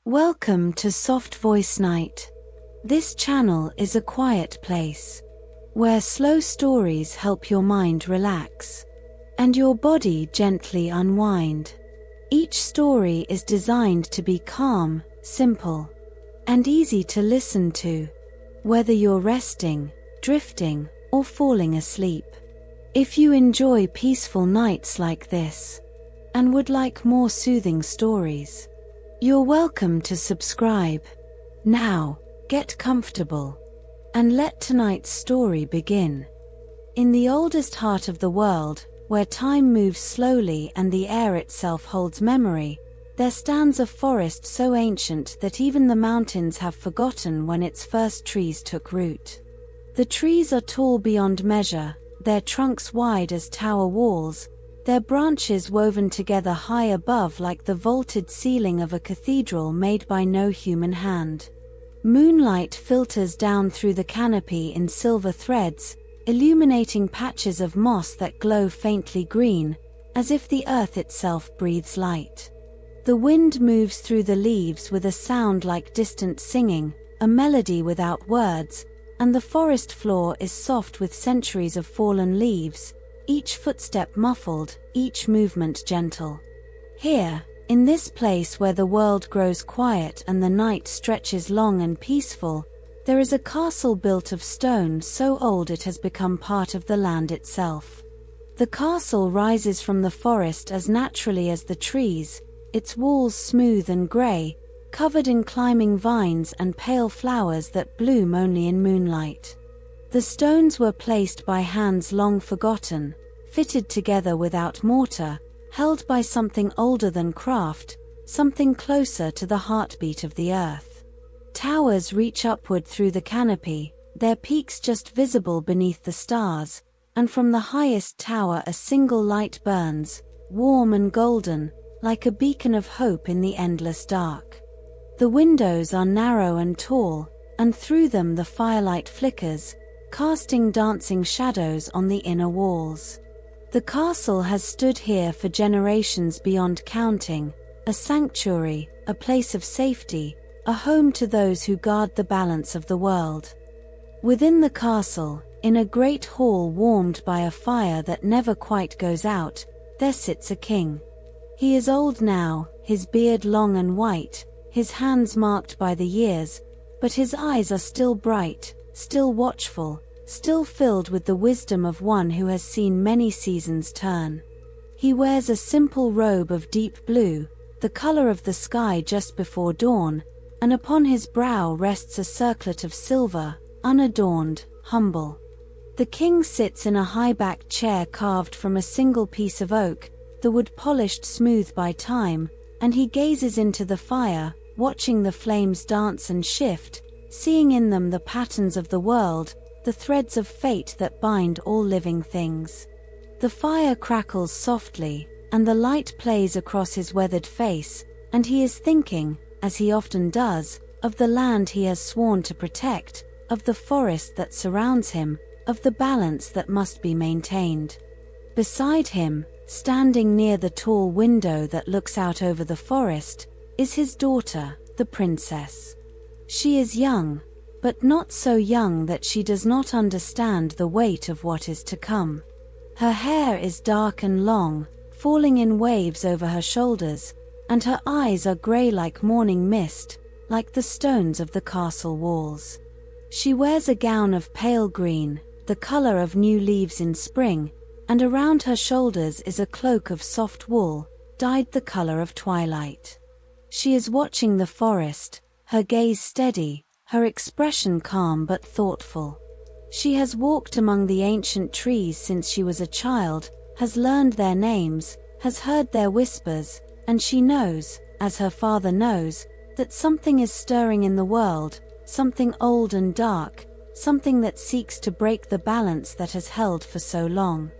Welcome to Soft Voice Night. This channel is a quiet place where slow stories help your mind relax and your body gently unwind. Each story is designed to be calm, simple, and easy to listen to, whether you're resting, drifting, or falling asleep. If you enjoy peaceful nights like this and would like more soothing stories, you're welcome to subscribe. Now, get comfortable and let tonight's story begin. In the oldest heart of the world, where time moves slowly and the air itself holds memory, there stands a forest so ancient that even the mountains have forgotten when its first trees took root. The trees are tall beyond measure, their trunks wide as tower walls, their branches woven together high above like the vaulted ceiling of a cathedral made by no human hand. Moonlight filters down through the canopy in silver threads, illuminating patches of moss that glow faintly green, as if the earth itself breathes light. The wind moves through the leaves with a sound like distant singing, a melody without words, and the forest floor is soft with centuries of fallen leaves, each footstep muffled, each movement gentle. Here, in this place where the world grows quiet and the night stretches long and peaceful, there is a castle built of stone so old it has become part of the land itself. The castle rises from the forest as naturally as the trees, its walls smooth and grey, covered in climbing vines and pale flowers that bloom only in moonlight. The stones were placed by hands long forgotten, fitted together without mortar, held by something older than craft, something closer to the heartbeat of the earth. Towers reach upward through the canopy, their peaks just visible beneath the stars, and from the highest tower a single light burns, warm and golden, like a beacon of hope in the endless dark. The windows are narrow and tall, and through them the firelight flickers, casting dancing shadows on the inner walls. The castle has stood here for generations beyond counting, a sanctuary, a place of safety, a home to those who guard the balance of the world. Within the castle, in a great hall warmed by a fire that never quite goes out, there sits a king. He is old now, his beard long and white, his hands marked by the years, but his eyes are still bright, still watchful, still filled with the wisdom of one who has seen many seasons turn. He wears a simple robe of deep blue, the color of the sky just before dawn, and upon his brow rests a circlet of silver, unadorned, humble. The king sits in a high-backed chair carved from a single piece of oak, the wood polished smooth by time, and he gazes into the fire, watching the flames dance and shift, seeing in them the patterns of the world, the threads of fate that bind all living things. The fire crackles softly, and the light plays across his weathered face, and he is thinking, as he often does, of the land he has sworn to protect, of the forest that surrounds him, of the balance that must be maintained. Beside him, standing near the tall window that looks out over the forest, is his daughter, the princess. She is young, but not so young that she does not understand the weight of what is to come. Her hair is dark and long, falling in waves over her shoulders, and her eyes are grey like morning mist, like the stones of the castle walls. She wears a gown of pale green, the color of new leaves in spring, and around her shoulders is a cloak of soft wool, dyed the color of twilight. She is watching the forest, her gaze steady, her expression calm but thoughtful. She has walked among the ancient trees since she was a child, has learned their names, has heard their whispers, and she knows, as her father knows, that something is stirring in the world, something old and dark, something that seeks to break the balance that has held for so long.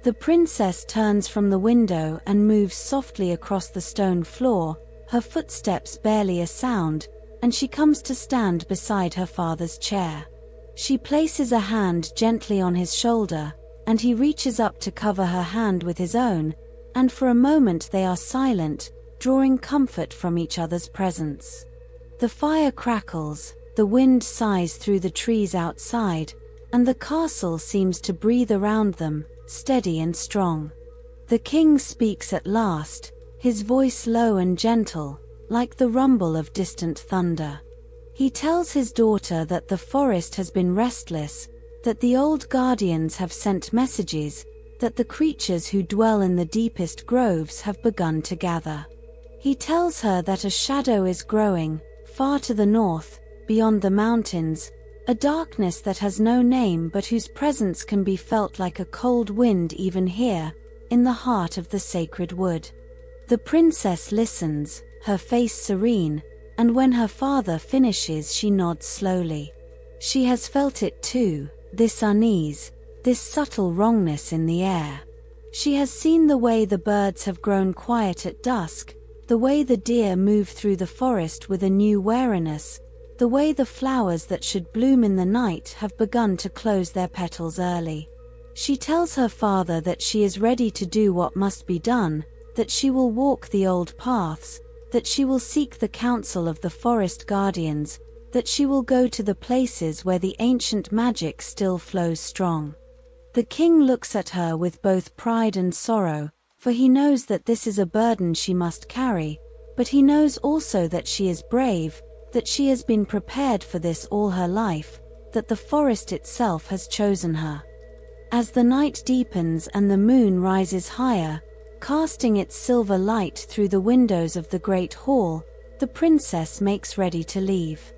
The princess turns from the window and moves softly across the stone floor, her footsteps barely a sound, and she comes to stand beside her father's chair. She places a hand gently on his shoulder, and he reaches up to cover her hand with his own, and for a moment they are silent, drawing comfort from each other's presence. The fire crackles, the wind sighs through the trees outside, and the castle seems to breathe around them, steady and strong. The king speaks at last, his voice low and gentle, like the rumble of distant thunder. He tells his daughter that the forest has been restless, that the old guardians have sent messages, that the creatures who dwell in the deepest groves have begun to gather. He tells her that a shadow is growing, far to the north, beyond the mountains, a darkness that has no name but whose presence can be felt like a cold wind even here, in the heart of the sacred wood. The princess listens, her face serene, and when her father finishes she nods slowly. She has felt it too, this unease, this subtle wrongness in the air. She has seen the way the birds have grown quiet at dusk, the way the deer move through the forest with a new wariness, the way the flowers that should bloom in the night have begun to close their petals early. She tells her father that she is ready to do what must be done, that she will walk the old paths, that she will seek the counsel of the forest guardians, that she will go to the places where the ancient magic still flows strong. The king looks at her with both pride and sorrow, for he knows that this is a burden she must carry, but he knows also that she is brave, that she has been prepared for this all her life, that the forest itself has chosen her. As the night deepens and the moon rises higher, casting its silver light through the windows of the great hall, the princess makes ready to leave.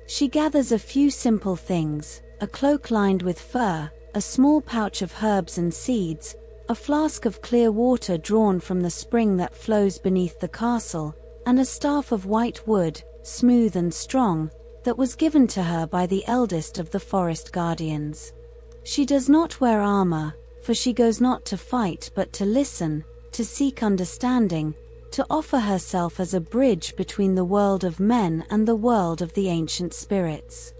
She gathers a few simple things, a cloak lined with fur, a small pouch of herbs and seeds, a flask of clear water drawn from the spring that flows beneath the castle, and a staff of white wood, smooth and strong, that was given to her by the eldest of the forest guardians. She does not wear armor, for she goes not to fight but to listen, to seek understanding, to offer herself as a bridge between the world of men and the world of the ancient spirits.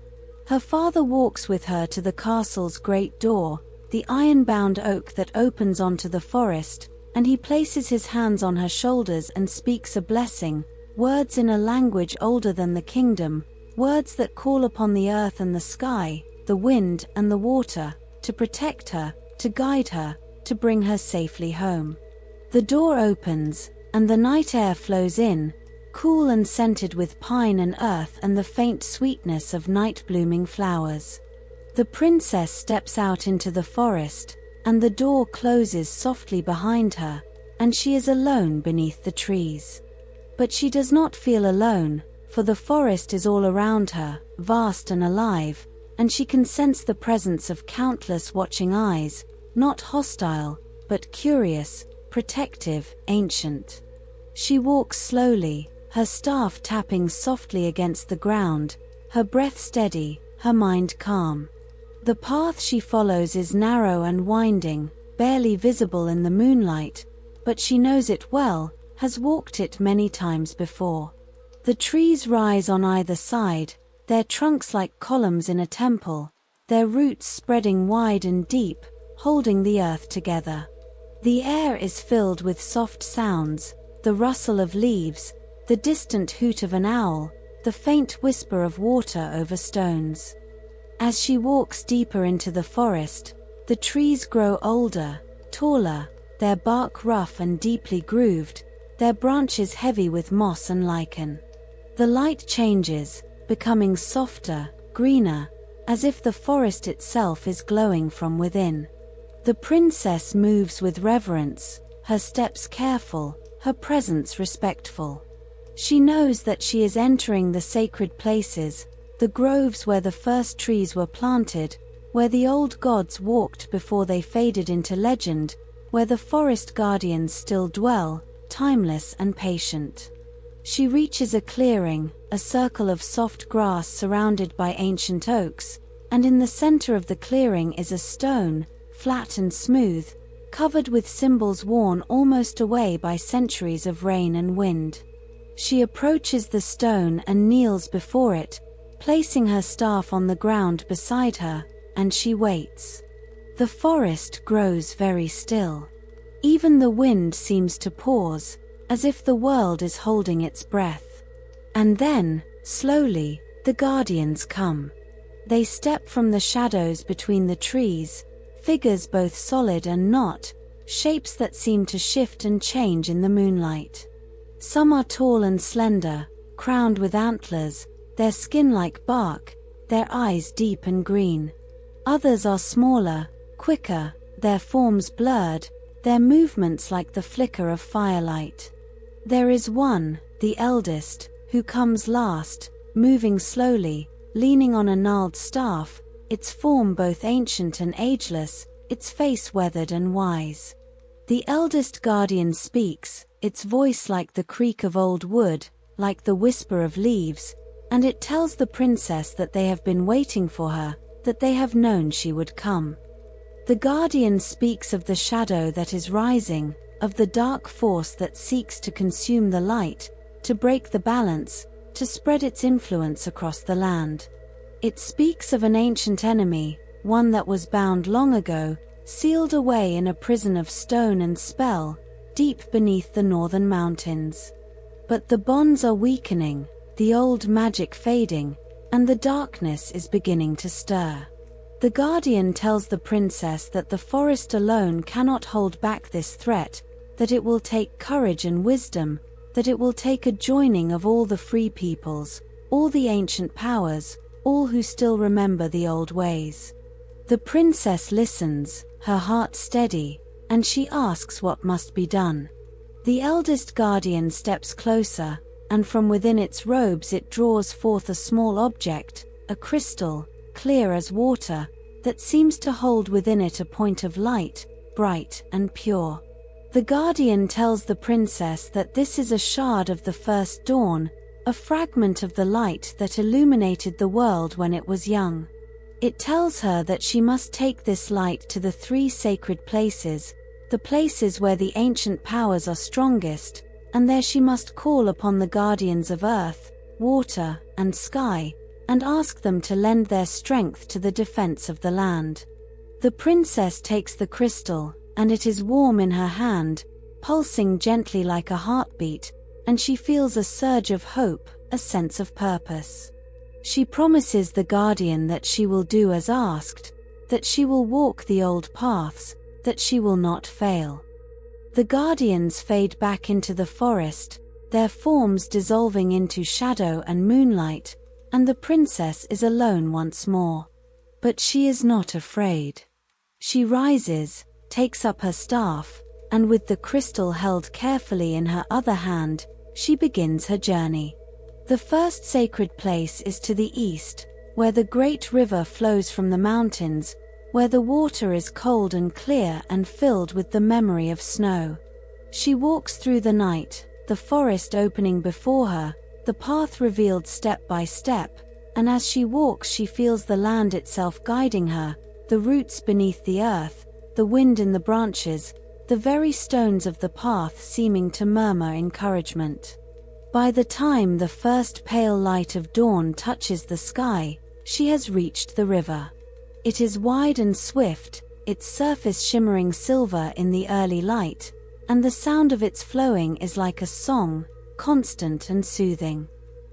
Her father walks with her to the castle's great door, the iron-bound oak that opens onto the forest, and he places his hands on her shoulders and speaks a blessing, words in a language older than the kingdom, words that call upon the earth and the sky, the wind and the water, to protect her, to guide her, to bring her safely home. The door opens, and the night air flows in, cool and scented with pine and earth and the faint sweetness of night-blooming flowers. The princess steps out into the forest, and the door closes softly behind her, and she is alone beneath the trees. But she does not feel alone, for the forest is all around her, vast and alive, and she can sense the presence of countless watching eyes, not hostile, but curious, protective, ancient. She walks slowly, her staff tapping softly against the ground, her breath steady, her mind calm. The path she follows is narrow and winding, barely visible in the moonlight, but she knows it well, has walked it many times before. The trees rise on either side, their trunks like columns in a temple, their roots spreading wide and deep, holding the earth together. The air is filled with soft sounds, the rustle of leaves, the distant hoot of an owl, the faint whisper of water over stones. As she walks deeper into the forest, the trees grow older, taller, their bark rough and deeply grooved, their branches heavy with moss and lichen. The light changes, becoming softer, greener, as if the forest itself is glowing from within. The princess moves with reverence, her steps careful, her presence respectful. She knows that she is entering the sacred places, the groves where the first trees were planted, where the old gods walked before they faded into legend, where the forest guardians still dwell, timeless and patient. She reaches a clearing, a circle of soft grass surrounded by ancient oaks, and in the center of the clearing is a stone, flat and smooth, covered with symbols worn almost away by centuries of rain and wind. She approaches the stone and kneels before it, placing her staff on the ground beside her, and she waits. The forest grows very still. Even the wind seems to pause, as if the world is holding its breath. And then, slowly, the guardians come. They step from the shadows between the trees, figures both solid and not, shapes that seem to shift and change in the moonlight. Some are tall and slender, crowned with antlers, their skin like bark, their eyes deep and green. Others are smaller, quicker, their forms blurred, their movements like the flicker of firelight. There is one, the eldest, who comes last, moving slowly, leaning on a gnarled staff, its form both ancient and ageless, its face weathered and wise. The eldest guardian speaks, its voice like the creak of old wood, like the whisper of leaves, and it tells the princess that they have been waiting for her, that they have known she would come. The guardian speaks of the shadow that is rising, of the dark force that seeks to consume the light, to break the balance, to spread its influence across the land. It speaks of an ancient enemy, one that was bound long ago, sealed away in a prison of stone and spell, deep beneath the northern mountains. But the bonds are weakening, the old magic fading, and the darkness is beginning to stir. The guardian tells the princess that the forest alone cannot hold back this threat, that it will take courage and wisdom, that it will take a joining of all the free peoples, all the ancient powers, all who still remember the old ways. The princess listens, her heart steady, and she asks what must be done. The eldest guardian steps closer, and from within its robes it draws forth a small object, a crystal, clear as water, that seems to hold within it a point of light, bright and pure. The guardian tells the princess that this is a shard of the first dawn, a fragment of the light that illuminated the world when it was young. It tells her that she must take this light to the 3 sacred places, the places where the ancient powers are strongest, and there she must call upon the guardians of earth, water, and sky, and ask them to lend their strength to the defense of the land. The princess takes the crystal, and it is warm in her hand, pulsing gently like a heartbeat, and she feels a surge of hope, a sense of purpose. She promises the guardian that she will do as asked, that she will walk the old paths, that she will not fail. The guardians fade back into the forest, their forms dissolving into shadow and moonlight, and the princess is alone once more. But she is not afraid. She rises, takes up her staff, and with the crystal held carefully in her other hand, she begins her journey. The first sacred place is to the east, where the great river flows from the mountains, where the water is cold and clear and filled with the memory of snow. She walks through the night, the forest opening before her, the path revealed step by step, and as she walks she feels the land itself guiding her, the roots beneath the earth, the wind in the branches, the very stones of the path seeming to murmur encouragement. By the time the first pale light of dawn touches the sky, she has reached the river. It is wide and swift, its surface shimmering silver in the early light, and the sound of its flowing is like a song, constant and soothing.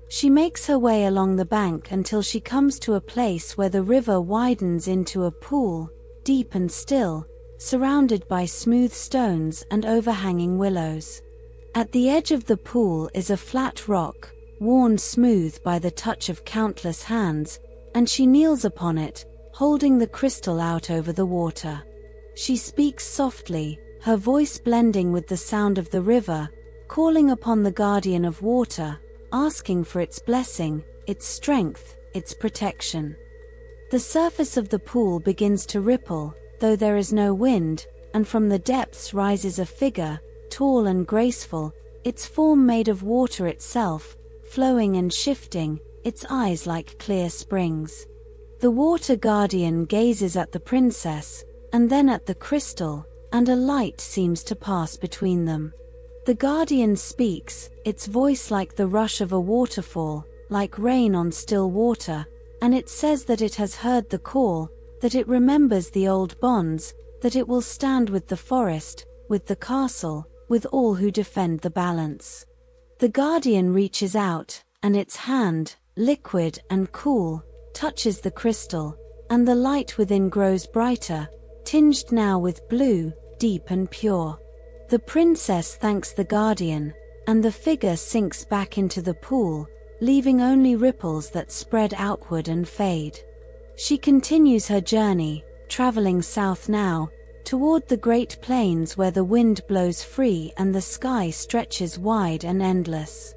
She makes her way along the bank until she comes to a place where the river widens into a pool, deep and still, surrounded by smooth stones and overhanging willows. At the edge of the pool is a flat rock, worn smooth by the touch of countless hands, and she kneels upon it, holding the crystal out over the water. She speaks softly, her voice blending with the sound of the river, calling upon the guardian of water, asking for its blessing, its strength, its protection. The surface of the pool begins to ripple, though there is no wind, and from the depths rises a figure, tall and graceful, its form made of water itself, flowing and shifting, its eyes like clear springs. The water guardian gazes at the princess, and then at the crystal, and a light seems to pass between them. The guardian speaks, its voice like the rush of a waterfall, like rain on still water, and it says that it has heard the call, that it remembers the old bonds, that it will stand with the forest, with the castle, with all who defend the balance. The guardian reaches out, and its hand, liquid and cool, touches the crystal, and the light within grows brighter, tinged now with blue, deep and pure. The princess thanks the guardian, and the figure sinks back into the pool, leaving only ripples that spread outward and fade. She continues her journey, traveling south now, toward the great plains where the wind blows free and the sky stretches wide and endless.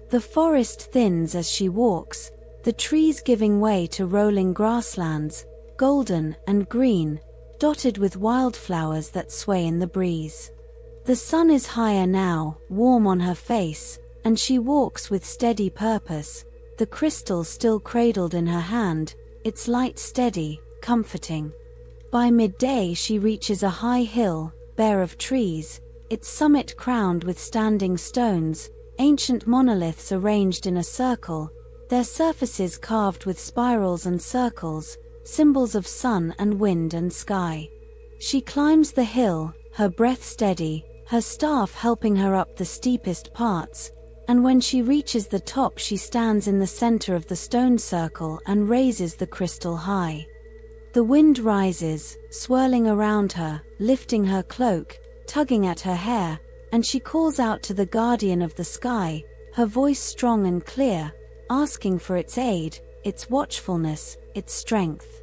The forest thins as she walks, the trees giving way to rolling grasslands, golden and green, dotted with wildflowers that sway in the breeze. The sun is higher now, warm on her face, and she walks with steady purpose, the crystal still cradled in her hand, its light steady, comforting. By midday she reaches a high hill, bare of trees, its summit crowned with standing stones, ancient monoliths arranged in a circle, their surfaces carved with spirals and circles, symbols of sun and wind and sky. She climbs the hill, her breath steady, her staff helping her up the steepest parts, and when she reaches the top she stands in the center of the stone circle and raises the crystal high. The wind rises, swirling around her, lifting her cloak, tugging at her hair, and she calls out to the guardian of the sky, her voice strong and clear, asking for its aid, its watchfulness, its strength.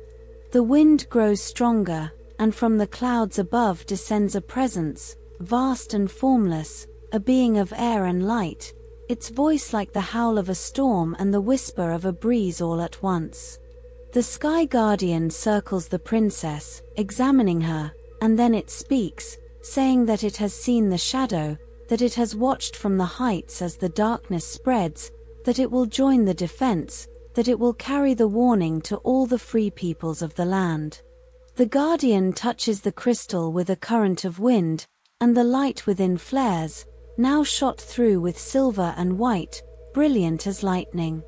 The wind grows stronger, and from the clouds above descends a presence, vast and formless, a being of air and light, its voice like the howl of a storm and the whisper of a breeze all at once. The sky guardian circles the princess, examining her, and then it speaks, saying that it has seen the shadow, that it has watched from the heights as the darkness spreads, that it will join the defense, that it will carry the warning to all the free peoples of the land. The guardian touches the crystal with a current of wind, and the light within flares, now shot through with silver and white, brilliant as lightning.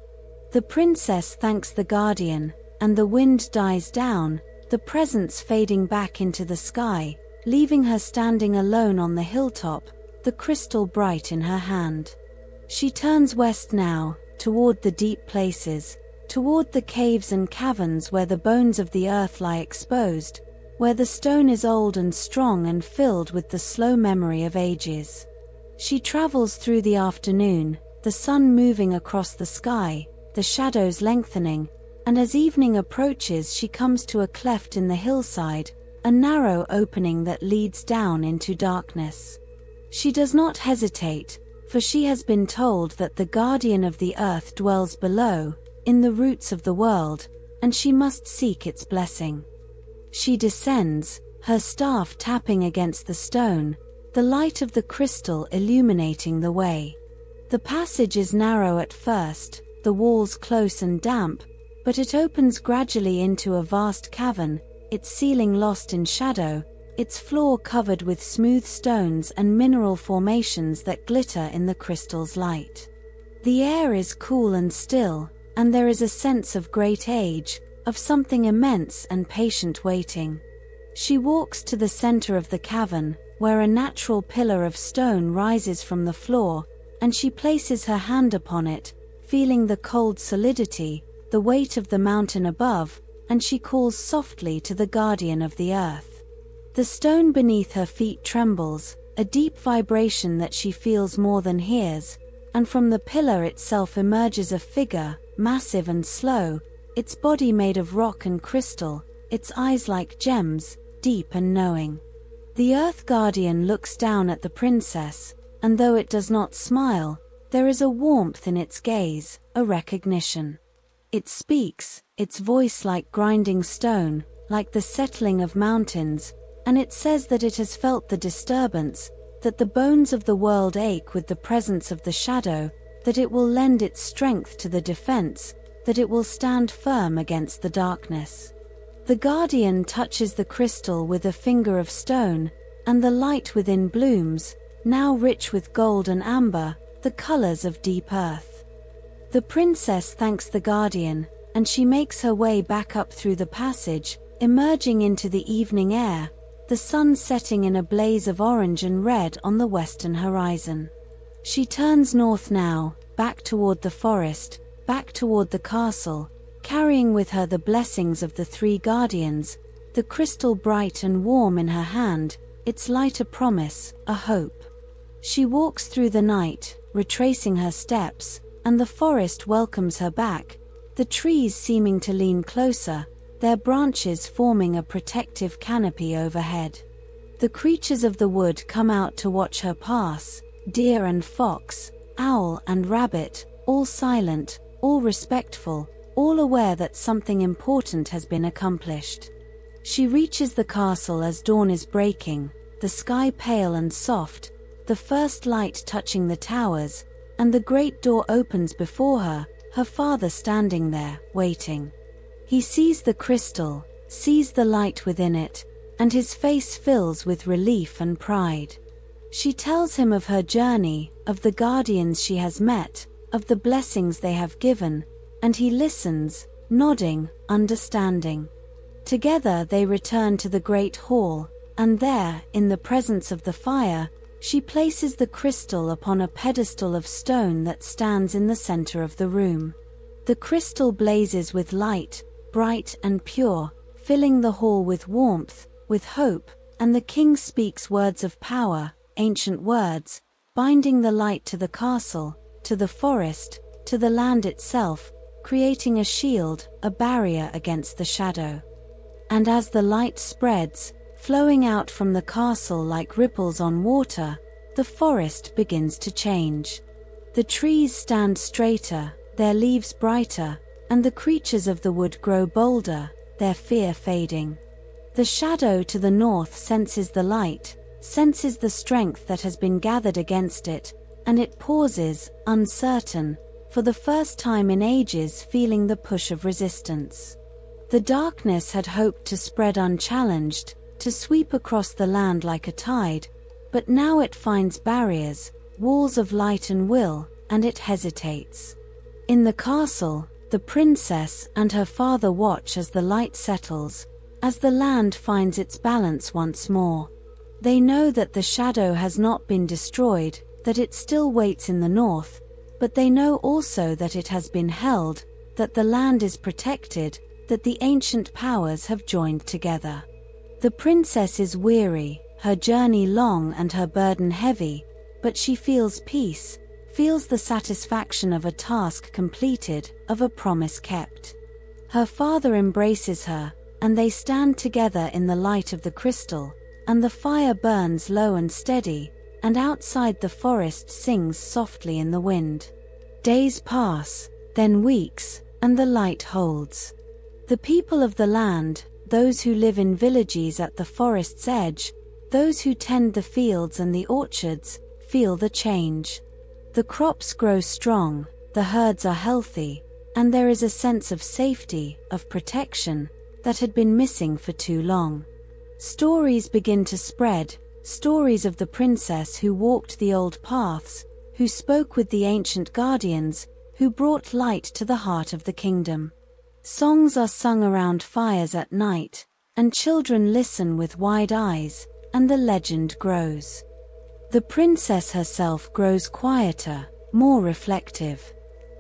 The princess thanks the guardian, and the wind dies down, the presence fading back into the sky, leaving her standing alone on the hilltop, the crystal bright in her hand. She turns west now, toward the deep places, toward the caves and caverns where the bones of the earth lie exposed, where the stone is old and strong and filled with the slow memory of ages. She travels through the afternoon, the sun moving across the sky, the shadows lengthening, and as evening approaches she comes to a cleft in the hillside, a narrow opening that leads down into darkness. She does not hesitate, for she has been told that the guardian of the earth dwells below, in the roots of the world, and she must seek its blessing. She descends, her staff tapping against the stone, the light of the crystal illuminating the way. The passage is narrow at first, the walls close and damp, but it opens gradually into a vast cavern, its ceiling lost in shadow, its floor covered with smooth stones and mineral formations that glitter in the crystal's light. The air is cool and still, and there is a sense of great age, of something immense and patient waiting. She walks to the center of the cavern, where a natural pillar of stone rises from the floor, and she places her hand upon it, feeling the cold solidity, the weight of the mountain above, and she calls softly to the guardian of the earth. The stone beneath her feet trembles, a deep vibration that she feels more than hears, and from the pillar itself emerges a figure, massive and slow, its body made of rock and crystal, its eyes like gems, deep and knowing. The earth guardian looks down at the princess, and though it does not smile, there is a warmth in its gaze, a recognition. It speaks, its voice like grinding stone, like the settling of mountains, and it says that it has felt the disturbance, that the bones of the world ache with the presence of the shadow, that it will lend its strength to the defense, that it will stand firm against the darkness. The guardian touches the crystal with a finger of stone, and the light within blooms, now rich with gold and amber, the colors of deep earth. The princess thanks the guardian, and she makes her way back up through the passage, emerging into the evening air, the sun setting in a blaze of orange and red on the western horizon. She turns north now, back toward the forest, back toward the castle, carrying with her the blessings of the three guardians, the crystal bright and warm in her hand, its light a promise, a hope. She walks through the night, retracing her steps, and the forest welcomes her back, the trees seeming to lean closer, their branches forming a protective canopy overhead. The creatures of the wood come out to watch her pass, deer and fox, owl and rabbit, all silent, all respectful, all aware that something important has been accomplished. She reaches the castle as dawn is breaking, the sky pale and soft, the first light touching the towers, and the great door opens before her, her father standing there, waiting. He sees the crystal, sees the light within it, and his face fills with relief and pride. She tells him of her journey, of the guardians she has met, of the blessings they have given, and he listens, nodding, understanding. Together they return to the great hall, and there, in the presence of the fire, she places the crystal upon a pedestal of stone that stands in the center of the room. The crystal blazes with light, bright and pure, filling the hall with warmth, with hope, and the king speaks words of power, ancient words, binding the light to the castle, to the forest, to the land itself, creating a shield, a barrier against the shadow. And as the light spreads, flowing out from the castle like ripples on water, the forest begins to change. The trees stand straighter, their leaves brighter, and the creatures of the wood grow bolder, their fear fading. The shadow to the north senses the light, senses the strength that has been gathered against it, and it pauses, uncertain, for the first time in ages feeling the push of resistance. The darkness had hoped to spread unchallenged, to sweep across the land like a tide, but now it finds barriers, walls of light and will, and it hesitates. In the castle, the princess and her father watch as the light settles, as the land finds its balance once more. They know that the shadow has not been destroyed, that it still waits in the north, but they know also that it has been held, that the land is protected, that the ancient powers have joined together. The princess is weary, her journey long and her burden heavy, but she feels peace, feels the satisfaction of a task completed, of a promise kept. Her father embraces her, and they stand together in the light of the crystal, and the fire burns low and steady, and outside the forest sings softly in the wind. Days pass, then weeks, and the light holds. The people of the land, those who live in villages at the forest's edge, those who tend the fields and the orchards, feel the change. The crops grow strong, the herds are healthy, and there is a sense of safety, of protection, that had been missing for too long. Stories begin to spread, stories of the princess who walked the old paths, who spoke with the ancient guardians, who brought light to the heart of the kingdom. Songs are sung around fires at night, and children listen with wide eyes, and the legend grows. The princess herself grows quieter, more reflective.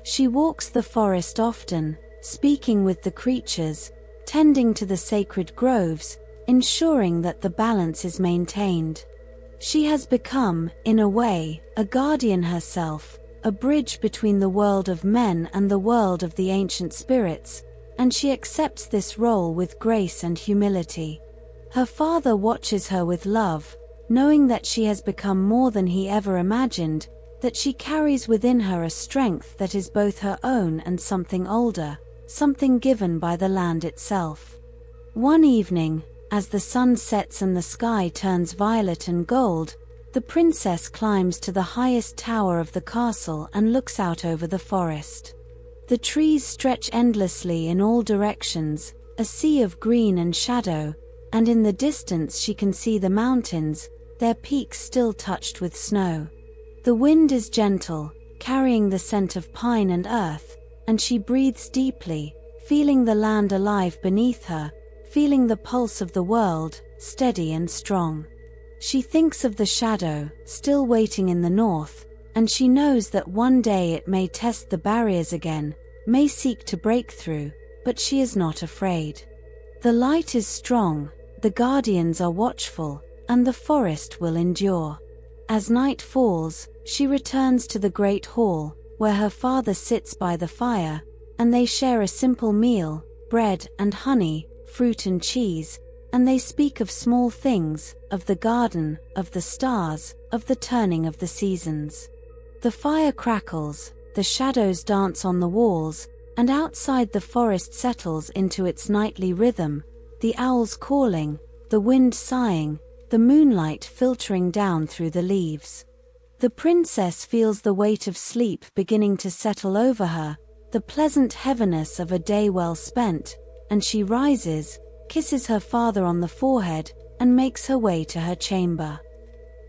She walks the forest often, speaking with the creatures, tending to the sacred groves, ensuring that the balance is maintained. She has become, in a way, a guardian herself, a bridge between the world of men and the world of the ancient spirits, and she accepts this role with grace and humility. Her father watches her with love, knowing that she has become more than he ever imagined, that she carries within her a strength that is both her own and something older, something given by the land itself. One evening, as the sun sets and the sky turns violet and gold, the princess climbs to the highest tower of the castle and looks out over the forest. The trees stretch endlessly in all directions, a sea of green and shadow, and in the distance she can see the mountains, their peaks still touched with snow. The wind is gentle, carrying the scent of pine and earth, and she breathes deeply, feeling the land alive beneath her, feeling the pulse of the world, steady and strong. She thinks of the shadow, still waiting in the north, and she knows that one day it may test the barriers again, may seek to break through, but she is not afraid. The light is strong, the guardians are watchful, and the forest will endure. As night falls, she returns to the great hall, where her father sits by the fire, and they share a simple meal, bread and honey, fruit and cheese, and they speak of small things, of the garden, of the stars, of the turning of the seasons. The fire crackles, the shadows dance on the walls, and outside the forest settles into its nightly rhythm, the owls calling, the wind sighing, the moonlight filtering down through the leaves. The princess feels the weight of sleep beginning to settle over her, the pleasant heaviness of a day well spent, and she rises, kisses her father on the forehead, and makes her way to her chamber.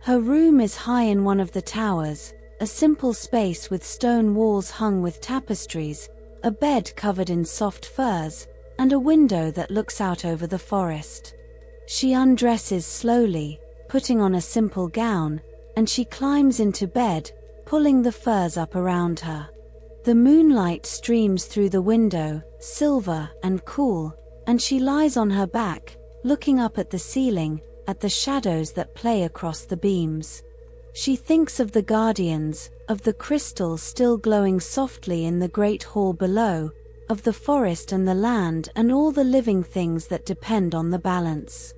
Her room is high in one of the towers, a simple space with stone walls hung with tapestries, a bed covered in soft furs, and a window that looks out over the forest. She undresses slowly, putting on a simple gown, and she climbs into bed, pulling the furs up around her. The moonlight streams through the window, silver and cool, and she lies on her back, looking up at the ceiling, at the shadows that play across the beams. She thinks of the guardians, of the crystal still glowing softly in the great hall below, of the forest and the land and all the living things that depend on the balance.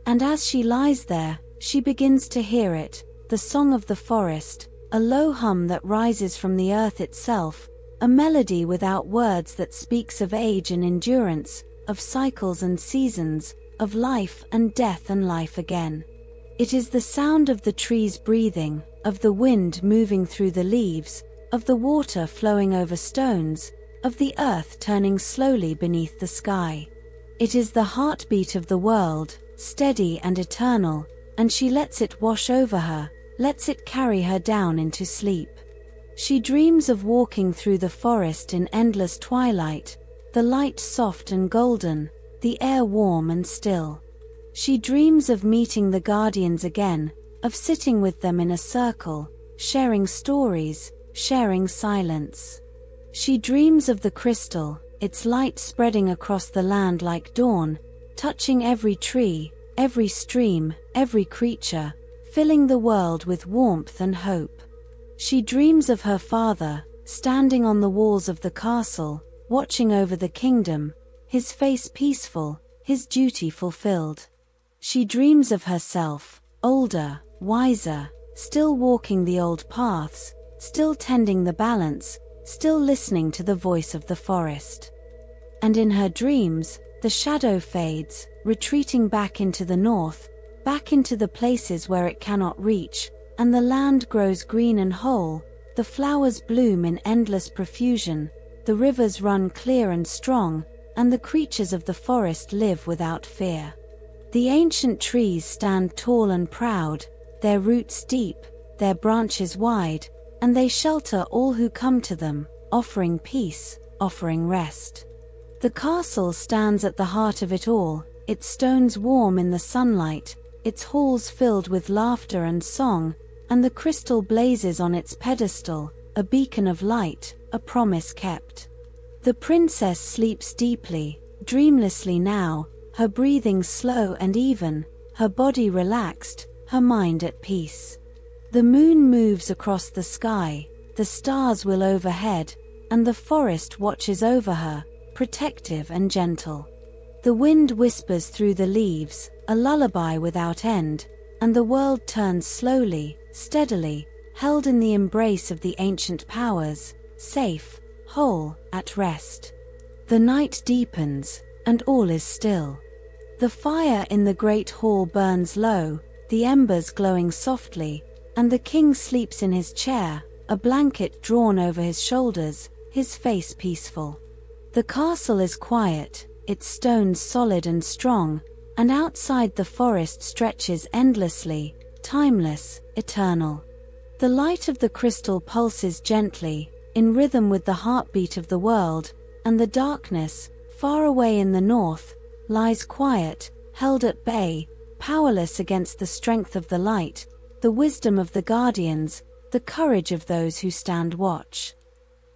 And as she lies there, she begins to hear it, the song of the forest, a low hum that rises from the earth itself, a melody without words that speaks of age and endurance, of cycles and seasons, of life and death and life again. It is the sound of the trees breathing, of the wind moving through the leaves, of the water flowing over stones, of the earth turning slowly beneath the sky. It is the heartbeat of the world, steady and eternal, and she lets it wash over her, lets it carry her down into sleep. She dreams of walking through the forest in endless twilight, the light soft and golden, the air warm and still. She dreams of meeting the guardians again, of sitting with them in a circle, sharing stories, sharing silence. She dreams of the crystal, its light spreading across the land like dawn, touching every tree, every stream, every creature, filling the world with warmth and hope. She dreams of her father, standing on the walls of the castle, watching over the kingdom, his face peaceful, his duty fulfilled. She dreams of herself, older, wiser, still walking the old paths, still tending the balance, still listening to the voice of the forest. And in her dreams, the shadow fades, retreating back into the north, back into the places where it cannot reach, and the land grows green and whole, the flowers bloom in endless profusion, the rivers run clear and strong, and the creatures of the forest live without fear. The ancient trees stand tall and proud, their roots deep, their branches wide, and they shelter all who come to them, offering peace, offering rest. The castle stands at the heart of it all, its stones warm in the sunlight, its halls filled with laughter and song, and the crystal blazes on its pedestal, a beacon of light, a promise kept. The princess sleeps deeply, dreamlessly now, her breathing slow and even, her body relaxed, her mind at peace. The moon moves across the sky, the stars will overhead, and the forest watches over her, protective and gentle. The wind whispers through the leaves, a lullaby without end, and the world turns slowly, steadily, held in the embrace of the ancient powers, safe, whole, at rest. The night deepens, and all is still. The fire in the great hall burns low, the embers glowing softly, and the king sleeps in his chair, a blanket drawn over his shoulders, his face peaceful. The castle is quiet, its stones solid and strong, and outside the forest stretches endlessly, timeless, eternal. The light of the crystal pulses gently, in rhythm with the heartbeat of the world, and the darkness, far away in the north, lies quiet, held at bay, powerless against the strength of the light, the wisdom of the guardians, the courage of those who stand watch.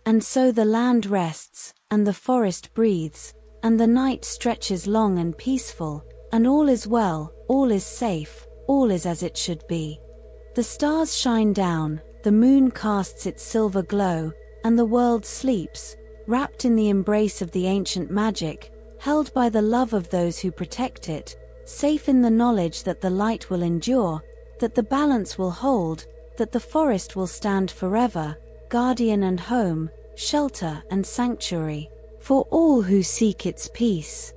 And so the land rests, and the forest breathes, and the night stretches long and peaceful, and all is well, all is safe, all is as it should be. The stars shine down, the moon casts its silver glow, and the world sleeps, wrapped in the embrace of the ancient magic, held by the love of those who protect it, safe in the knowledge that the light will endure, that the balance will hold, that the forest will stand forever, guardian and home, shelter and sanctuary, for all who seek its peace.